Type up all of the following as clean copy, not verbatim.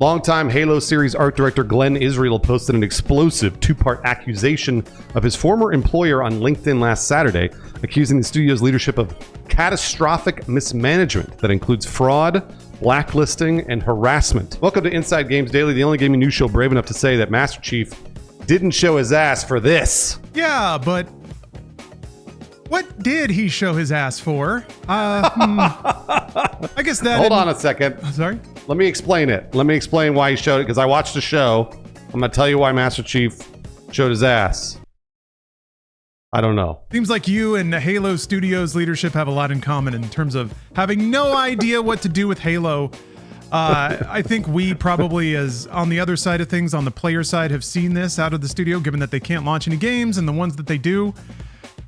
Longtime Halo series art director Glenn Israel posted an explosive two-part accusation of his former employer on LinkedIn last Saturday, accusing the studio's leadership of catastrophic mismanagement that includes fraud, blacklisting, and harassment. Welcome to Inside Games Daily, the only gaming news show brave enough to say that Master Chief didn't show his ass for this. Yeah, but what did he show his ass for? I guess that... Hold on a second. Sorry? Let me explain it. Let me explain why he showed it, because I watched the show. I'm going to tell you why Master Chief showed his ass. I don't know. Seems like you and Halo Studios leadership have a lot in common in terms of having no idea what to do with Halo. I think we probably, as on the other side of things, on the player side, have seen this out of the studio, given that they can't launch any games, and the ones that they do,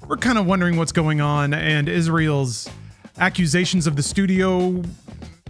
we're kind of wondering what's going on, and Israel's accusations of the studio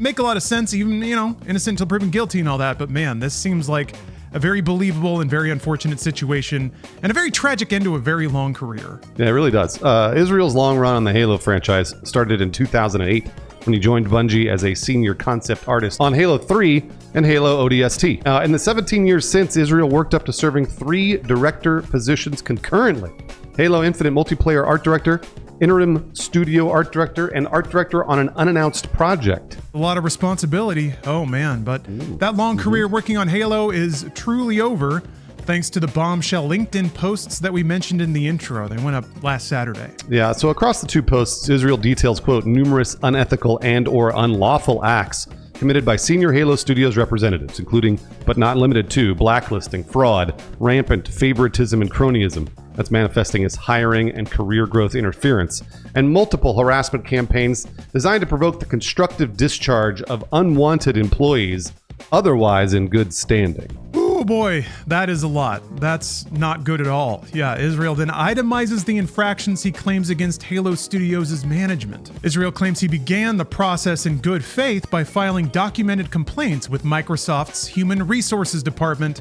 make a lot of sense, even, innocent until proven guilty and all that, but man, this seems like a very believable and very unfortunate situation, and a very tragic end to a very long career. Yeah, it really does. Israel's long run on the Halo franchise started in 2008 when he joined Bungie as a senior concept artist on Halo 3 and Halo ODST. In the 17 years since, Israel worked up to serving 3 director positions concurrently: Halo Infinite multiplayer art director, interim studio art director, and art director on an unannounced project. A lot of responsibility. Oh man, but that long career working on Halo is truly over, thanks to the bombshell LinkedIn posts that we mentioned in the intro. They went up last Saturday. Yeah, so across the 2 posts, Israel details, quote, numerous unethical and or unlawful acts committed by senior Halo Studios representatives, including, but not limited to, blacklisting, fraud, rampant favoritism and cronyism that's manifesting as hiring and career growth interference, and multiple harassment campaigns designed to provoke the constructive discharge of unwanted employees otherwise in good standing. Oh boy, that is a lot. That's not good at all. Yeah, Israel then itemizes the infractions he claims against Halo Studios' management. Israel claims he began the process in good faith by filing documented complaints with Microsoft's Human Resources Department,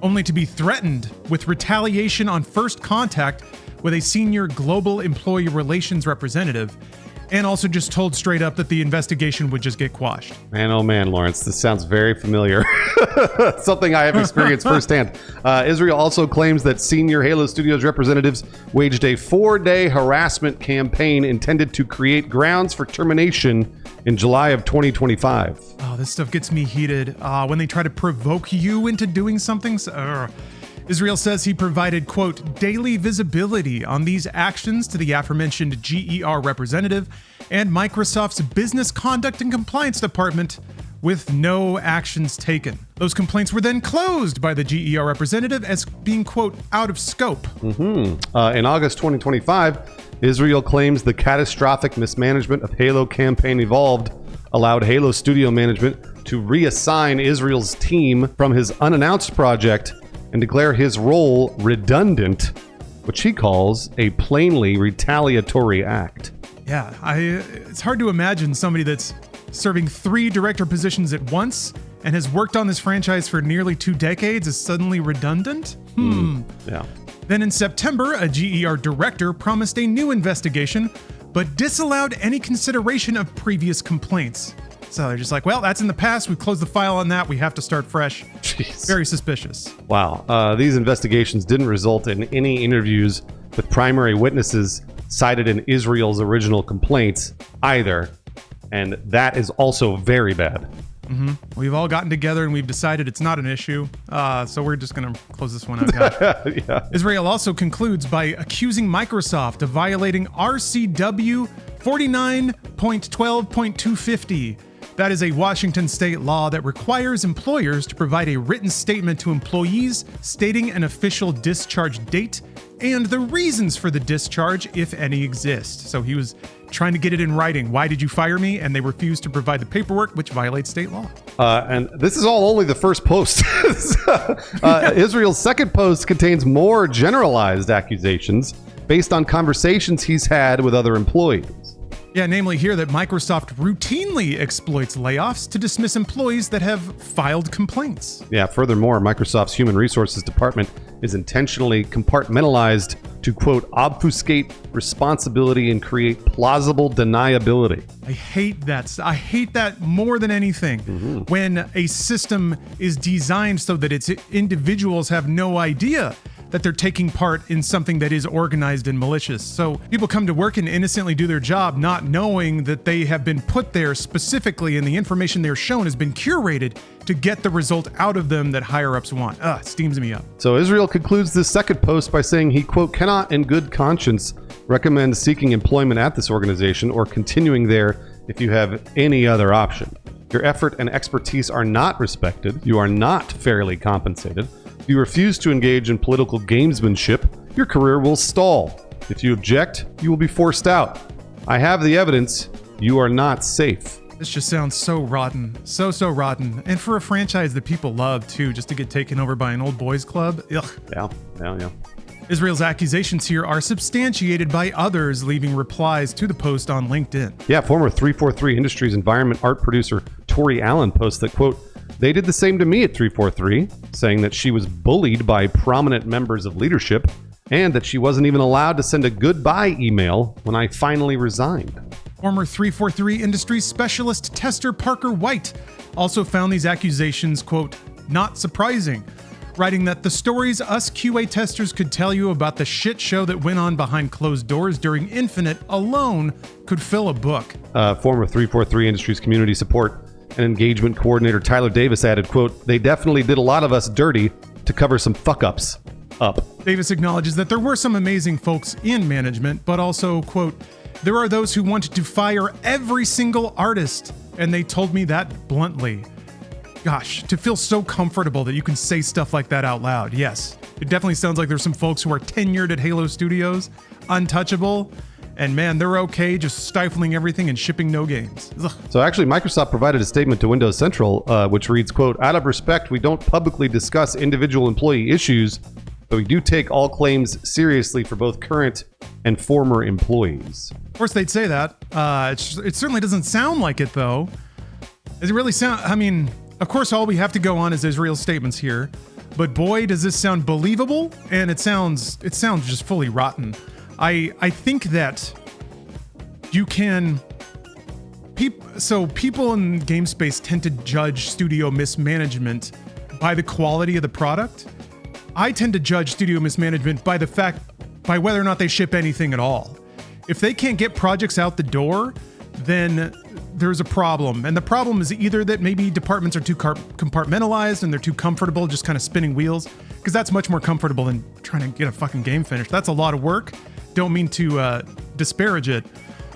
only to be threatened with retaliation on first contact with a senior global employee relations representative, and also just told straight up that the investigation would just get quashed. Man, oh man, Lawrence, this sounds very familiar. Something I have experienced firsthand. Israel also claims that senior Halo Studios representatives waged a 4-day harassment campaign intended to create grounds for termination in July of 2025. Oh, this stuff gets me heated. When they try to provoke you into doing something. Israel says he provided, quote, daily visibility on these actions to the aforementioned GER representative and Microsoft's Business Conduct and Compliance Department, with no actions taken. Those complaints were then closed by the GER representative as being, quote, out of scope. In August 2025, Israel claims the catastrophic mismanagement of Halo Campaign Evolved allowed Halo Studio management to reassign Israel's team from his unannounced project and declare his role redundant, which he calls a plainly retaliatory act. Yeah, it's hard to imagine somebody that's serving 3 director positions at once and has worked on this franchise for nearly 2 decades is suddenly redundant? Yeah. Then in September, a GER director promised a new investigation, but disallowed any consideration of previous complaints. So they're just like, well, that's in the past. We've closed the file on that. We have to start fresh. Jeez. Very suspicious. Wow. These investigations didn't result in any interviews with primary witnesses cited in Israel's original complaints either. And that is also very bad. We've all gotten together and we've decided it's not an issue. So we're just going to close this one out. Yeah. Israel also concludes by accusing Microsoft of violating RCW 49.12.250. That is a Washington state law that requires employers to provide a written statement to employees stating an official discharge date and the reasons for the discharge, if any exist. So he was trying to get it in writing. Why did you fire me? And they refused to provide the paperwork, which violates state law. And this is all only the first post. Israel's second post contains more generalized accusations based on conversations he's had with other employees. Yeah, namely here that Microsoft routinely exploits layoffs to dismiss employees that have filed complaints. Yeah, furthermore, Microsoft's Human Resources Department is intentionally compartmentalized to, quote, obfuscate responsibility and create plausible deniability. I hate that. I hate that more than anything. When a system is designed so that its individuals have no idea that they're taking part in something that is organized and malicious. So people come to work and innocently do their job, not knowing that they have been put there specifically and the information they're shown has been curated to get the result out of them that higher ups want. It steams me up. So Israel concludes this second post by saying he, quote, cannot in good conscience recommend seeking employment at this organization or continuing there if you have any other option. Your effort and expertise are not respected. You are not fairly compensated. If you refuse to engage in political gamesmanship, your career will stall. If you object, you will be forced out. I have the evidence. You are not safe. This just sounds so rotten. So rotten. And for a franchise that people love, too, just to get taken over by an old boys club. Ugh. Yeah. Israel's accusations here are substantiated by others leaving replies to the post on LinkedIn. Yeah, former 343 Industries environment art producer Tori Allen posts that, quote, they did the same to me at 343, saying that she was bullied by prominent members of leadership and that she wasn't even allowed to send a goodbye email when I finally resigned. Former 343 Industries specialist tester Parker White also found these accusations, quote, not surprising, writing that the stories us QA testers could tell you about the shit show that went on behind closed doors during Infinite alone could fill a book. Former 343 Industries community support and engagement coordinator Tyler Davis added, quote, they definitely did a lot of us dirty to cover some fuck-ups up. Davis acknowledges that there were some amazing folks in management, but also, quote, there are those who wanted to fire every single artist, and they told me that bluntly. Gosh, to feel so comfortable that you can say stuff like that out loud. Yes, it definitely sounds like there's some folks who are tenured at Halo Studios, untouchable, and man, they're okay just stifling everything and shipping no games. Ugh. So actually, Microsoft provided a statement to Windows Central, which reads, quote, out of respect, we don't publicly discuss individual employee issues, but we do take all claims seriously for both current and former employees. Of course, they'd say that. It certainly doesn't sound like it, though. Does it really sound? I mean, of course, all we have to go on is Israel's statements here, but boy, does this sound believable, and it sounds just fully rotten. I think that you can. People in game space tend to judge studio mismanagement by the quality of the product. I tend to judge studio mismanagement by whether or not they ship anything at all. If they can't get projects out the door, then there's a problem. And the problem is either that maybe departments are too compartmentalized and they're too comfortable just kind of spinning wheels, because that's much more comfortable than trying to get a fucking game finished. That's a lot of work. Don't mean to disparage it.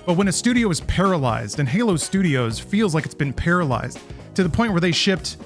But when a studio is paralyzed, and Halo Studios feels like it's been paralyzed to the point where they shipped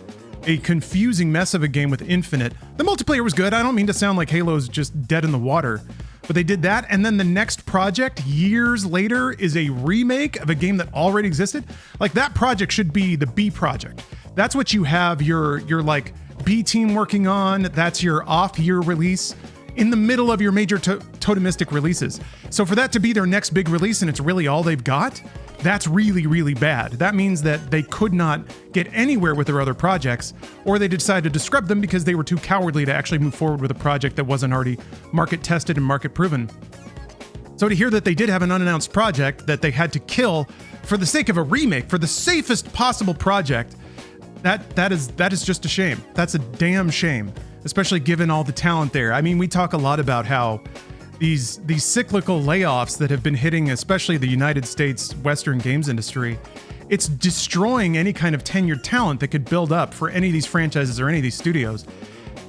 a confusing mess of a game with Infinite. The multiplayer was good. I don't mean to sound like Halo's just dead in the water, but they did that. And then the next project years later is a remake of a game that already existed. Like, that project should be the B project. That's what you have your like B team working on. That's your off year release in the middle of your major totemistic releases. So for that to be their next big release and it's really all they've got, that's really, really bad. That means that they could not get anywhere with their other projects, or they decided to scrub them because they were too cowardly to actually move forward with a project that wasn't already market tested and market proven. So to hear that they did have an unannounced project that they had to kill for the sake of a remake, for the safest possible project, that is just a shame. That's a damn shame, especially given all the talent there. I mean, we talk a lot about how these cyclical layoffs that have been hitting especially the United States Western games industry, it's destroying any kind of tenured talent that could build up for any of these franchises or any of these studios.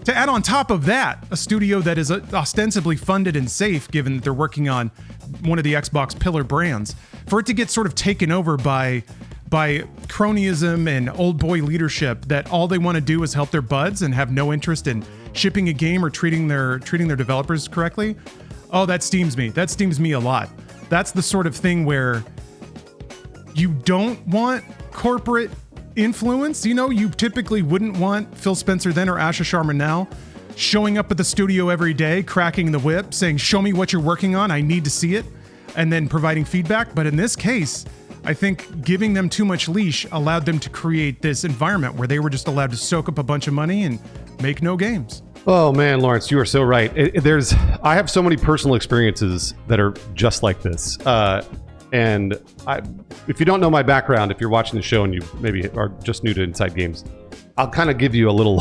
To add on top of that, a studio that is ostensibly funded and safe, given that they're working on one of the Xbox pillar brands, for it to get sort of taken over by cronyism and old boy leadership that all they want to do is help their buds and have no interest in shipping a game or treating their developers correctly. Oh, that steams me. That steams me a lot. That's the sort of thing where you don't want corporate influence. You know, you typically wouldn't want Phil Spencer then or Asha Sharma now showing up at the studio every day, cracking the whip, saying, show me what you're working on. I need to see it. And then providing feedback. But in this case, I think giving them too much leash allowed them to create this environment where they were just allowed to soak up a bunch of money and make no games. Oh man, Lawrence, you are so right. I have so many personal experiences that are just like this. If you don't know my background, if you're watching the show and you maybe are just new to Inside Games, I'll kind of give you a little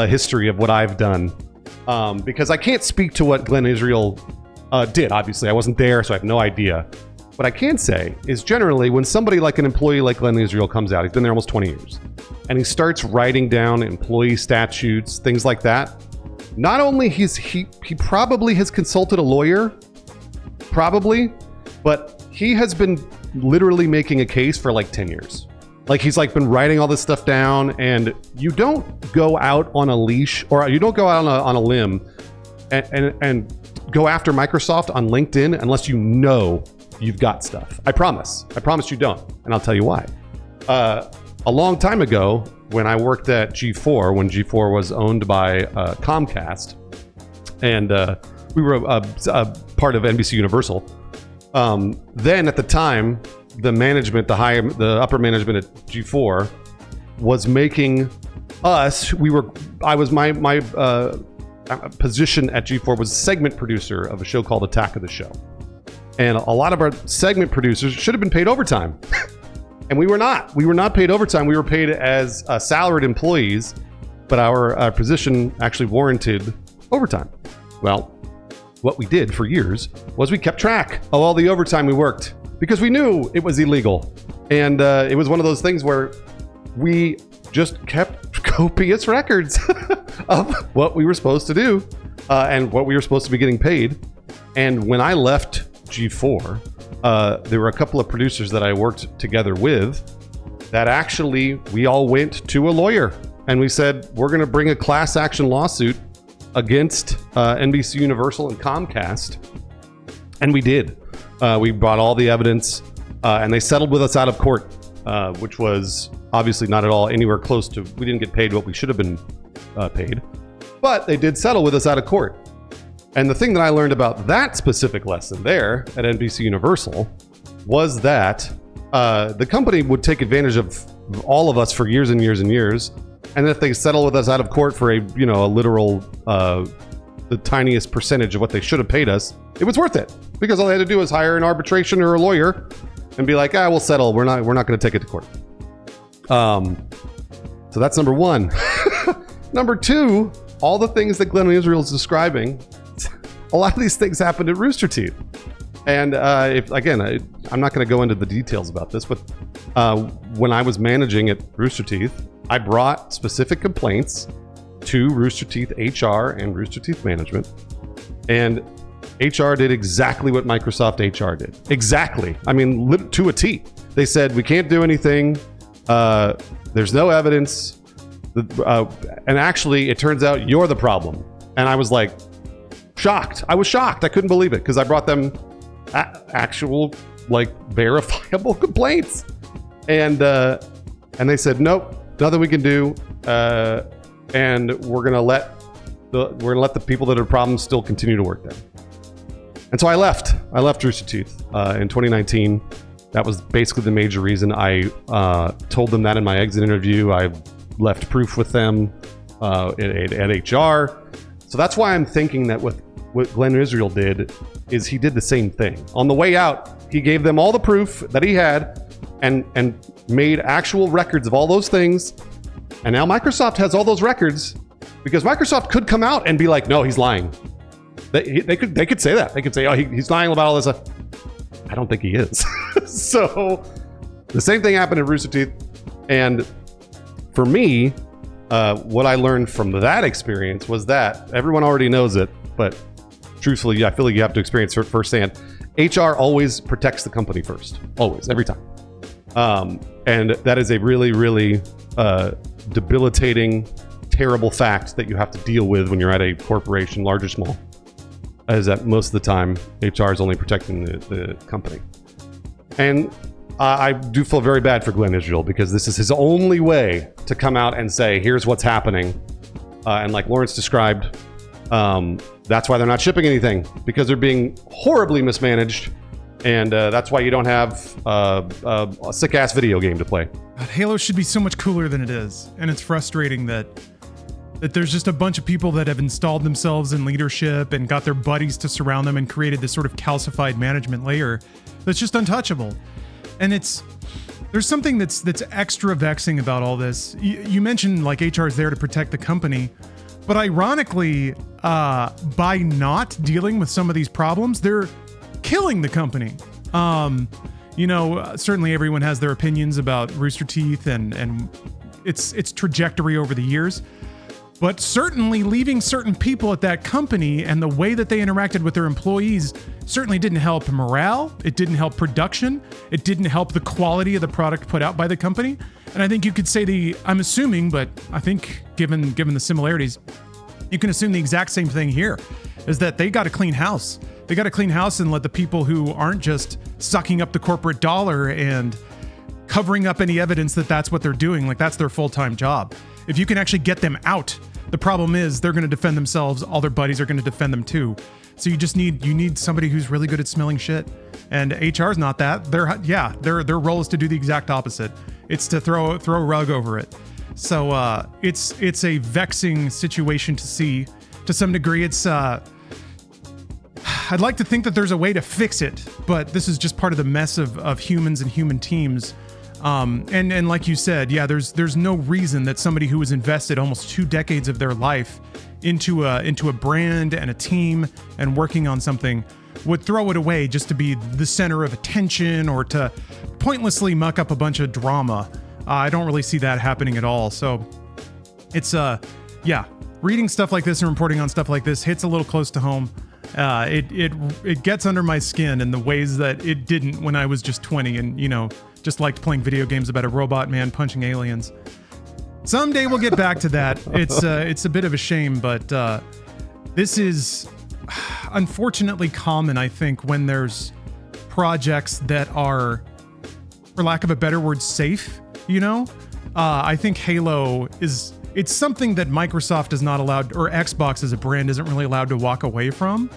history of what I've done, because I can't speak to what Glenn Israel did. Obviously, I wasn't there, so I have no idea. What I can say is generally when somebody like an employee like Glenn Israel comes out, he's been there almost 20 years, and he starts writing down employee statutes, things like that. Not only he probably has consulted a lawyer, probably, but he has been literally making a case for like 10 years. Like he's like been writing all this stuff down, and you don't go out on a leash or you don't go out on a limb and go after Microsoft on LinkedIn unless you know you've got stuff. I promise you don't, and I'll tell you why. A long time ago, when I worked at G4, when G4 was owned by Comcast, and we were a part of NBC Universal. Then at the time, the management, the upper management at G4 was making us. My position at G4 was segment producer of a show called Attack of the Show. And a lot of our segment producers should have been paid overtime. And we were not. We were not paid overtime. We were paid as salaried employees, but our position actually warranted overtime. Well, what we did for years was we kept track of all the overtime we worked because we knew it was illegal. And it was one of those things where we just kept copious records of what we were supposed to do and what we were supposed to be getting paid. And when I left G4, there were a couple of producers that I worked together with that actually we all went to a lawyer and we said, we're going to bring a class action lawsuit against NBC Universal and Comcast. And we did. We brought all the evidence and they settled with us out of court, which was obviously not at all anywhere close to, we didn't get paid what we should have been paid, but they did settle with us out of court. And the thing that I learned about that specific lesson there at NBC Universal was that the company would take advantage of all of us for years and years and years. And if they settle with us out of court for a literal, the tiniest percentage of what they should have paid us, it was worth it because all they had to do was hire an arbitration or a lawyer and be like, we'll settle. We're not going to take it to court. So that's number one. Number two, all the things that Glenn Israel is describing, a lot of these things happened at Rooster Teeth. And I'm not going to go into the details about this, but when I was managing at Rooster Teeth, I brought specific complaints to Rooster Teeth HR and Rooster Teeth Management. And HR did exactly what Microsoft HR did. Exactly. I mean, to a T. They said, we can't do anything. There's no evidence. And actually, it turns out you're the problem. And I was like, shocked. I was shocked. I couldn't believe it because I brought them actual, verifiable complaints. And they said, nope, nothing we can do. And we're gonna let the people that are problems still continue to work there. And so I left Rooster Teeth in 2019. That was basically the major reason. I told them that in my exit interview. I left proof with them at HR. So that's why I'm thinking that what Glenn Israel did is he did the same thing. On the way out, he gave them all the proof that he had and made actual records of all those things. And now Microsoft has all those records because Microsoft could come out and be like, no, he's lying. They could say that. They could say, oh, he's lying about all this stuff. I don't think he is. So the same thing happened at Rooster Teeth. And for me, what I learned from that experience was that everyone already knows it, but truthfully, I feel like you have to experience it firsthand. HR always protects the company first, always, every time. And that is a really, really debilitating, terrible fact that you have to deal with when you're at a corporation, large or small, is that most of the time, HR is only protecting the company. And I do feel very bad for Glenn Israel because this is his only way to come out and say, here's what's happening. And like Lawrence described, that's why they're not shipping anything because they're being horribly mismanaged. And that's why you don't have a sick-ass video game to play. God, Halo should be so much cooler than it is. And it's frustrating that that there's just a bunch of people that have installed themselves in leadership and got their buddies to surround them and created this sort of calcified management layer that's just untouchable. And there's something that's extra vexing about all this. You mentioned like HR is there to protect the company, but ironically, by not dealing with some of these problems, they're killing the company. Certainly everyone has their opinions about Rooster Teeth and its trajectory over the years. But certainly leaving certain people at that company and the way that they interacted with their employees certainly didn't help morale. It didn't help production. It didn't help the quality of the product put out by the company. And I think you could say I'm assuming, but I think given the similarities, you can assume the exact same thing here, is that they got to clean house. They got to clean house and let the people who aren't just sucking up the corporate dollar and covering up any evidence that that's what they're doing, like that's their full-time job. If you can actually get them out, the problem is they're going to defend themselves. All their buddies are going to defend them too. So you need somebody who's really good at smelling shit. And HR's not that. Their role is to do the exact opposite. It's to throw a rug over it. So it's a vexing situation to see. To some degree, it's I'd like to think that there's a way to fix it, but this is just part of the mess of humans and human teams. And like you said, yeah, there's no reason that somebody who has invested almost 2 decades of their life into a brand and a team and working on something would throw it away just to be the center of attention or to pointlessly muck up a bunch of drama. I don't really see that happening at all. So it's reading stuff like this and reporting on stuff like this hits a little close to home. It gets under my skin in the ways that it didn't when I was just 20 and, just liked playing video games about a robot man punching aliens. Someday we'll get back to that. It's a bit of a shame, but this is unfortunately common, I think, when there's projects that are, for lack of a better word, safe, I think Halo it's something that Microsoft is not allowed, or Xbox as a brand isn't really allowed to walk away from.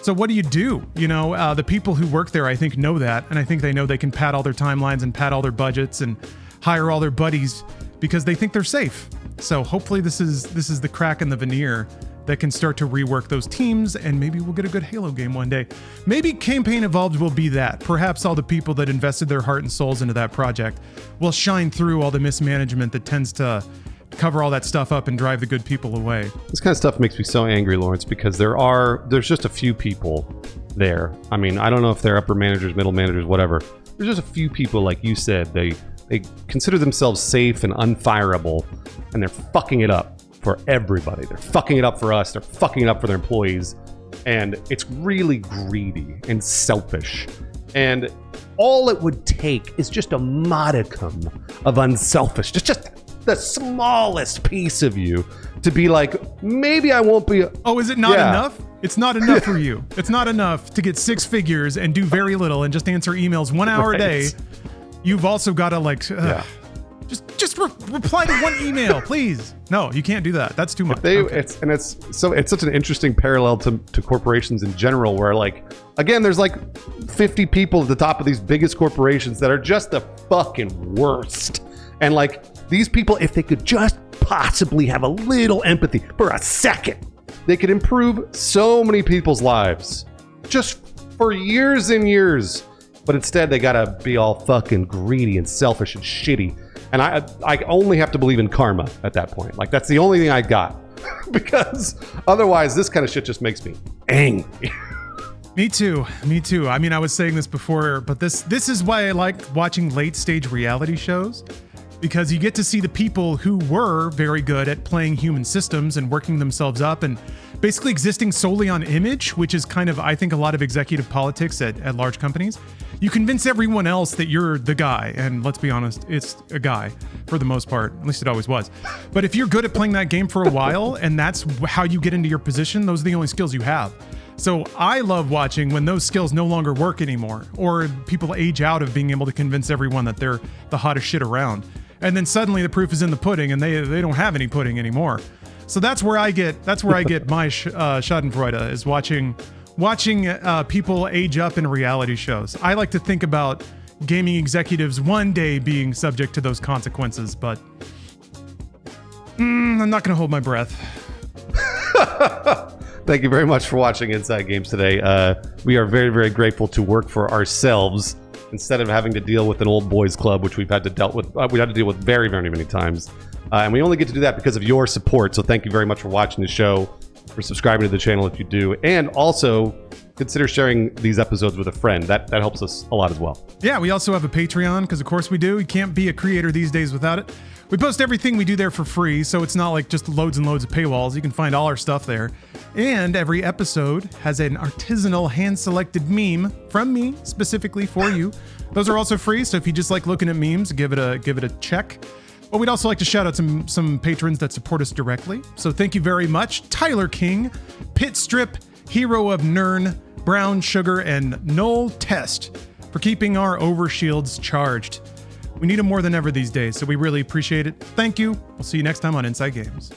So what do? The people who work there, I think, know that. And I think they know they can pad all their timelines and pad all their budgets and hire all their buddies because they think they're safe. So hopefully this is the crack in the veneer that can start to rework those teams, and maybe we'll get a good Halo game one day. Maybe Campaign Evolved will be that. Perhaps all the people that invested their heart and souls into that project will shine through all the mismanagement that tends to cover all that stuff up and drive the good people away. This kind of stuff makes me so angry, Lawrence, because there's just a few people there. I mean, I don't know if they're upper managers, middle managers, whatever. There's just a few people, like you said, they consider themselves safe and unfireable, and they're fucking it up for everybody. They're fucking it up for us. They're fucking it up for their employees. And it's really greedy and selfish. And all it would take is just a modicum of unselfish, just the smallest piece of you to be like, maybe I won't be. Oh, is it not enough? It's not enough for you. It's not enough to get 6 figures and do very little and just answer emails 1 hour a day. You've also got to just reply to one email, please. No, you can't do that. That's too much. It's such an interesting parallel to corporations in general, where again, there's 50 people at the top of these biggest corporations that are just the fucking worst. And these people, if they could just possibly have a little empathy for a second, they could improve so many people's lives just for years and years. But instead, they gotta be all fucking greedy and selfish and shitty. And I only have to believe in karma at that point. That's the only thing I got. Because otherwise, this kind of shit just makes me angry. Me too. I mean, I was saying this before, but this is why I like watching late stage reality shows. Because you get to see the people who were very good at playing human systems and working themselves up and basically existing solely on image, which is kind of, I think, a lot of executive politics at large companies. You convince everyone else that you're the guy. And let's be honest, it's a guy for the most part. At least it always was. But if you're good at playing that game for a while and that's how you get into your position, those are the only skills you have. So I love watching when those skills no longer work anymore, or people age out of being able to convince everyone that they're the hottest shit around. And then suddenly the proof is in the pudding, and they don't have any pudding anymore. So that's where I get my Schadenfreude, is watching people age up in reality shows. I like to think about gaming executives one day being subject to those consequences, but I'm not going to hold my breath. Thank you very much for watching Inside Games today. We are very, very grateful to work for ourselves instead of having to deal with an old boys club, which we've had to deal with very, very many times. And we only get to do that because of your support. So thank you very much for watching the show, for subscribing to the channel if you do, and also consider sharing these episodes with a friend. That helps us a lot as well. Yeah, we also have a Patreon, because of course we do. You can't be a creator these days without it. We post everything we do there for free, so it's not like just loads and loads of paywalls. You can find all our stuff there. And every episode has an artisanal hand-selected meme from me, specifically for you. Those are also free, so if you just like looking at memes, give it a check. But we'd also like to shout out some patrons that support us directly. So thank you very much. Tyler King, Pit Strip, Hero of Nern, Brown Sugar, and Noel Test for keeping our overshields charged. We need them more than ever these days, so we really appreciate it. Thank you. We'll see you next time on Inside Games.